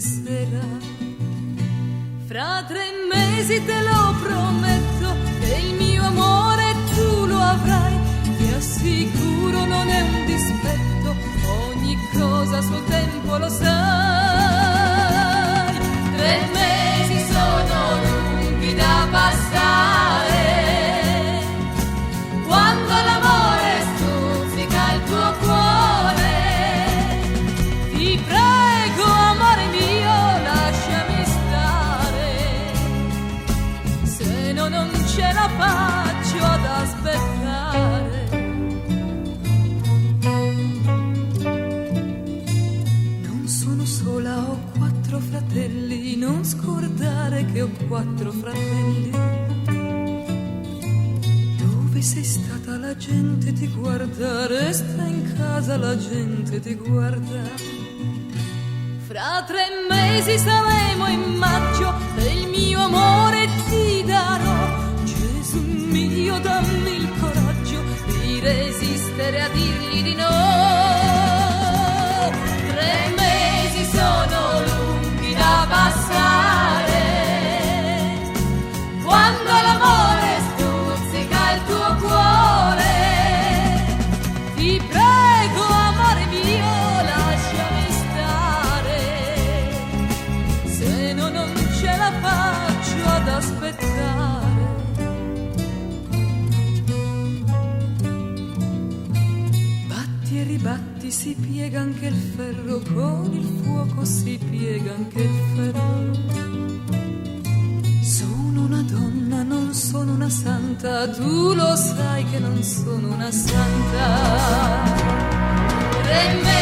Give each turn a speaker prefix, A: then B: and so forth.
A: sera. Fra 3 mesi te lo prometto, che il mio amore tu lo avrai. Ti assicuro non è un dispetto, ogni cosa a suo tempo lo sai. 3 mesi sono lunghi da passare, quando l'amore stuzzica il tuo cuore. Ti prego, amore mio, lasciami stare, se no non ce la faccio ad aspettare. Non sono sola, ho 4 fratelli, non scordare che ho 4 fratelli. Dove sei stata la gente ti guarda, resta in casa la gente ti guarda. Fra 3 mesi saremo in maggio e il mio amore ti darò. Gesù mio, dammi il coraggio di resistere a dirgli di no. 3 mesi sono lunghi da passare, quando l'amore stuzzica il tuo cuore. Ti prego, amore mio, lasciami stare, se no non ce la faccio ad aspettare. Batti e ribatti, si piega anche il ferro, con il fuoco si piega anche il ferro. Sono una donna, non sono una santa, tu lo sai che non sono una santa. 3 mesi